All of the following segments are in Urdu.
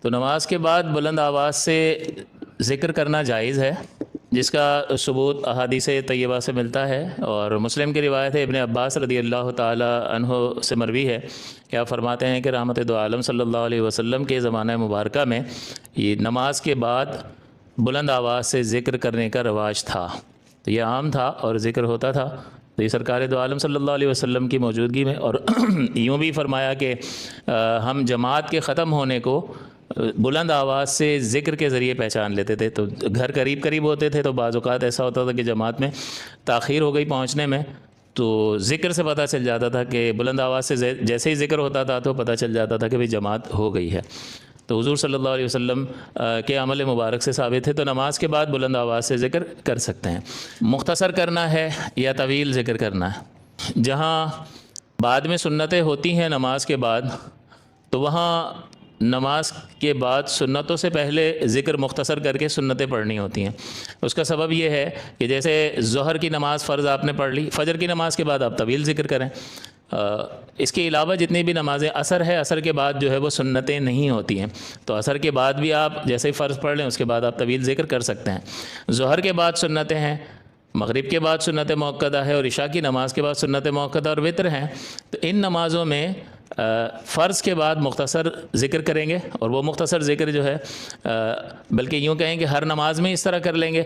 تو نماز کے بعد بلند آواز سے ذکر کرنا جائز ہے، جس کا ثبوت احادیث طیبہ سے ملتا ہے، اور مسلم کی روایت ہے ابن عباس رضی اللہ تعالی عنہ سے مروی ہے کہ آپ فرماتے ہیں کہ رحمت دو عالم صلی اللہ علیہ وسلم کے زمانہ مبارکہ میں یہ نماز کے بعد بلند آواز سے ذکر کرنے کا رواج تھا، تو یہ عام تھا اور ذکر ہوتا تھا۔ تو یہ سرکار دو عالم صلی اللہ علیہ وسلم کی موجودگی میں، اور یوں بھی فرمایا کہ ہم جماعت کے ختم ہونے کو بلند آواز سے ذکر کے ذریعے پہچان لیتے تھے۔ تو گھر قریب قریب ہوتے تھے تو بعض اوقات ایسا ہوتا تھا کہ جماعت میں تاخیر ہو گئی پہنچنے میں، تو ذکر سے پتہ چل جاتا تھا کہ بلند آواز سے جیسے ہی ذکر ہوتا تھا تو پتہ چل جاتا تھا کہ بھئی جماعت ہو گئی ہے۔ تو حضور صلی اللہ علیہ وسلم کے عمل مبارک سے ثابت ہے، تو نماز کے بعد بلند آواز سے ذکر کر سکتے ہیں۔ مختصر کرنا ہے یا طویل ذکر کرنا ہے؟ جہاں بعد میں سنتیں ہوتی ہیں نماز کے بعد، تو وہاں نماز کے بعد سنتوں سے پہلے ذکر مختصر کر کے سنتیں پڑھنی ہوتی ہیں۔ اس کا سبب یہ ہے کہ جیسے ظہر کی نماز فرض آپ نے پڑھ لی، فجر کی نماز کے بعد آپ طویل ذکر کریں۔ اس کے علاوہ جتنی بھی نمازیں، عصر ہے، عصر کے بعد جو ہے وہ سنتیں نہیں ہوتی ہیں، تو عصر کے بعد بھی آپ جیسے ہی فرض پڑھ لیں اس کے بعد آپ طویل ذکر کر سکتے ہیں۔ ظہر کے بعد سنتیں ہیں، مغرب کے بعد سنت موقدہ ہے، اور عشاء کی نماز کے بعد سنت موقدہ اور وتر ہیں۔ تو ان نمازوں میں فرض کے بعد مختصر ذکر کریں گے، اور وہ مختصر ذکر جو ہے بلکہ یوں کہیں کہ ہر نماز میں اس طرح کر لیں گے۔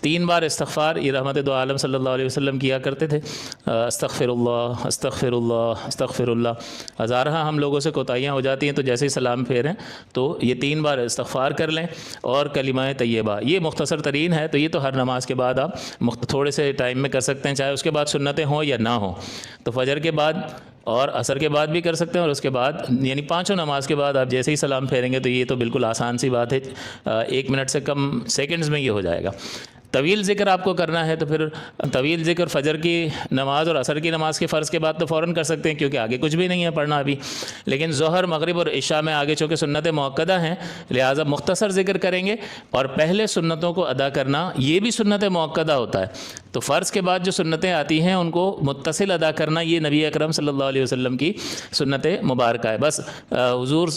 3 بار استغفار، یہ رحمت دو عالم صلی اللہ علیہ وسلم کیا کرتے تھے، استغفر اللہ استغفر اللہ استغفر اللہ۔ ہزارہ ہم لوگوں سے کوتاہیاں ہو جاتی ہیں، تو جیسے ہی سلام پھیریں تو یہ 3 بار استغفار کر لیں، اور کلمہ طیبہ، یہ مختصر ترین ہے۔ تو یہ تو ہر نماز کے بعد آپ تھوڑے سے ٹائم میں کر سکتے ہیں، چاہے اس کے بعد سنتیں ہوں یا نہ ہوں۔ تو فجر کے بعد اور عصر کے بعد بھی کر سکتے ہیں، اور اس کے بعد یعنی 5 نماز کے بعد آپ جیسے ہی سلام پھیریں گے تو یہ تو بالکل آسان سی بات ہے، 1 منٹ سے کم سیکنڈز میں یہ ہو جائے گا۔ طویل ذکر آپ کو کرنا ہے تو پھر طویل ذکر فجر کی نماز اور عصر کی نماز کے فرض کے بعد تو فوراً کر سکتے ہیں، کیونکہ آگے کچھ بھی نہیں ہے پڑھنا ابھی۔ لیکن ظہر، مغرب اور عشاء میں آگے چونکہ سنت موقدہ ہیں، لہٰذا مختصر ذکر کریں گے، اور پہلے سنتوں کو ادا کرنا یہ بھی سنت موقدہ ہوتا ہے۔ تو فرض کے بعد جو سنتیں آتی ہیں ان کو متصل ادا کرنا، یہ نبی اکرم صلی اللہ علیہ وسلم کی سنت مبارکہ ہے۔ بس حضور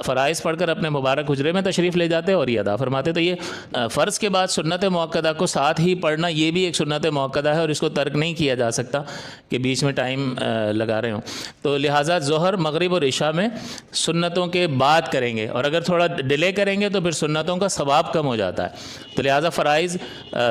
فرائض پڑھ کر اپنے مبارک حجرے میں تشریف لے جاتے اور یہ ادا فرماتے۔ تو یہ فرض کے بعد سنت موقدہ کو ساتھ ہی پڑھنا، یہ بھی ایک سنت موقدہ ہے، اور اس کو ترک نہیں کیا جا سکتا کہ بیچ میں ٹائم لگا رہے ہوں۔ تو لہٰذا ظہر، مغرب اور عشاء میں سنتوں کے بعد کریں گے، اور اگر تھوڑا ڈیلے کریں گے تو پھر سنتوں کا ثواب کم ہو جاتا ہے۔ تو لہٰذا فرائض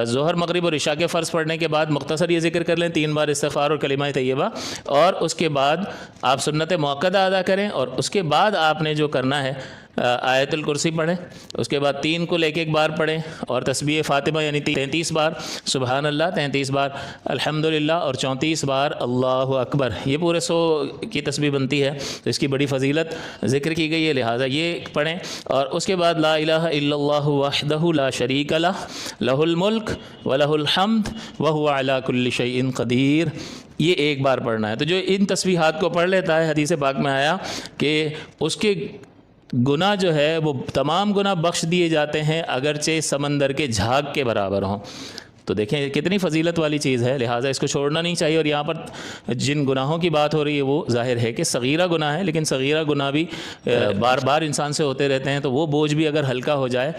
ظہر، مغرب اور عشاء کے فرض پڑھنے کے بعد مختصر یہ ذکر کر لیں، 3 بار استغفار اور کلمہ طیبہ، اور اس کے بعد آپ سنت موقدہ ادا کریں، اور اس کے بعد آپ نے جو کرنا ہے آیت الکرسی پڑھیں، اس کے بعد 3 کو ایک بار پڑھیں، اور تسبیح فاطمہ یعنی 33 بار سبحان اللہ، 33 بار الحمدللہ، اور 34 بار اللہ اکبر۔ یہ پورے 100 کی تسبیح بنتی ہے، تو اس کی بڑی فضیلت ذکر کی گئی ہے، لہٰذا یہ پڑھیں۔ اور اس کے بعد لا الہ الا اللہ وحدہ لا شریک لہ لہ الملک ولہ الحمد وہو علی کل شیء قدیر، یہ 1 بار پڑھنا ہے۔ تو جو ان تسبیحات کو پڑھ لیتا ہے، حدیث پاک میں آیا کہ اس کے گناہ جو ہے وہ تمام گناہ بخش دیے جاتے ہیں، اگرچہ سمندر کے جھاگ کے برابر ہوں۔ تو دیکھیں کتنی فضیلت والی چیز ہے، لہٰذا اس کو چھوڑنا نہیں چاہیے۔ اور یہاں پر جن گناہوں کی بات ہو رہی ہے وہ ظاہر ہے کہ صغیرہ گناہ ہے، لیکن صغیرہ گناہ بھی بار بار انسان سے ہوتے رہتے ہیں، تو وہ بوجھ بھی اگر ہلکا ہو جائے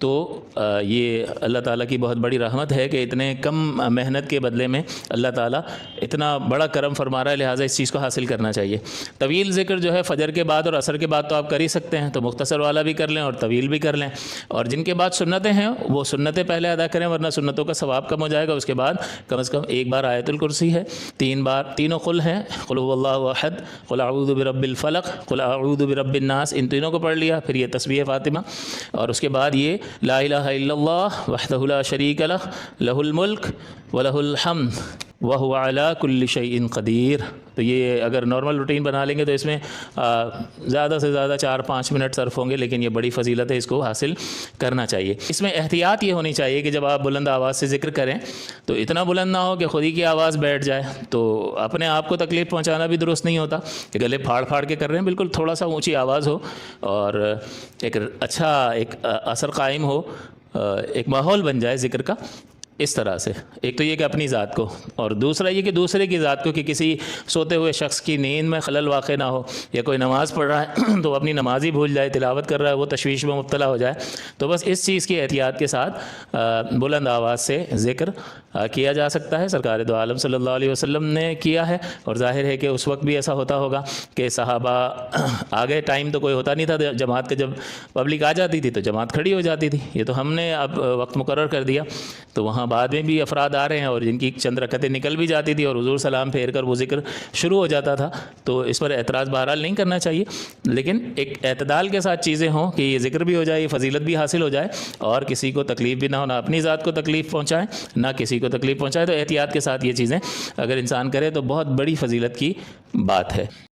تو یہ اللہ تعالیٰ کی بہت بڑی رحمت ہے کہ اتنے کم محنت کے بدلے میں اللہ تعالیٰ اتنا بڑا کرم فرما رہا ہے، لہٰذا اس چیز کو حاصل کرنا چاہیے۔ طویل ذکر جو ہے فجر کے بعد اور عصر کے بعد تو آپ کر ہی سکتے ہیں، تو مختصر والا بھی کر لیں اور طویل بھی کر لیں، اور جن کے بعد سنتیں ہیں وہ سنتیں پہلے ادا کریں، ورنہ سنتوں کا ثواب کم ہو جائے گا۔ اس کے بعد کم از کم 1 بار آیت الکرسی ہے، 3 بار تینوں قل ہیں، قل هو اللہ احد، قل اعوذ برب الفلق، قل اعوذ برب الناس، ان تینوں کو پڑھ لیا، پھر یہ تسبیح فاطمہ، اور اس کے بعد یہ لا الہ الا اللہ وحدہ لا شریک لہ لہ الملک ولہ الحمد وہو علی کل شیء قدیر۔ تو یہ اگر نارمل روٹین بنا لیں گے تو اس میں زیادہ سے زیادہ 4-5 منٹ صرف ہوں گے، لیکن یہ بڑی فضیلت ہے، اس کو حاصل کرنا چاہیے۔ اس میں احتیاط یہ ہونی چاہیے کہ جب آپ بلند آواز سے ذکر کریں تو اتنا بلند نہ ہو کہ خود ہی کی آواز بیٹھ جائے، تو اپنے آپ کو تکلیف پہنچانا بھی درست نہیں ہوتا کہ گلے پھاڑ پھاڑ کے کر رہے ہیں، بالکل تھوڑا سا اونچی آواز ہو اور ایک اچھا ایک اثر قائم ہو، ایک ماحول بن جائے ذکر کا، اس طرح سے، ایک تو یہ کہ اپنی ذات کو، اور دوسرا یہ کہ دوسرے کی ذات کو، کہ کسی سوتے ہوئے شخص کی نیند میں خلل واقع نہ ہو، یا کوئی نماز پڑھ رہا ہے تو وہ اپنی نماز ہی بھول جائے، تلاوت کر رہا ہے وہ تشویش میں مبتلا ہو جائے. تو بس اس چیز کی احتیاط کے ساتھ بلند آواز سے ذکر کیا جا سکتا ہے. سرکار دو عالم صلی اللہ علیہ وسلم نے کیا ہے، اور ظاہر ہے کہ اس وقت بھی ایسا ہوتا ہوگا کہ صحابہ آگے ٹائم تو کوئی ہوتا نہیں تھا جماعت کا، جب پبلک آ جاتی تھی تو جماعت کھڑی ہو جاتی تھی. یہ تو ہم نے اب وقت مقرر کر دیا، تو وہاں بعد میں بھی افراد آ رہے ہیں اور جن کی چند رکعتیں نکل بھی جاتی تھی اور حضور سلام پھیر کر وہ ذکر شروع ہو جاتا تھا. تو اس پر اعتراض بہرحال نہیں کرنا چاہیے، لیکن ایک اعتدال کے ساتھ چیزیں ہوں کہ یہ ذکر بھی ہو جائے، یہ فضیلت بھی حاصل ہو جائے، اور کسی کو تکلیف بھی نہ ہو، نہ اپنی ذات کو تکلیف پہنچائے نہ کسی کو تکلیف پہنچائے. تو احتیاط کے ساتھ یہ چیزیں اگر انسان کرے تو بہت بڑی فضیلت کی بات ہے.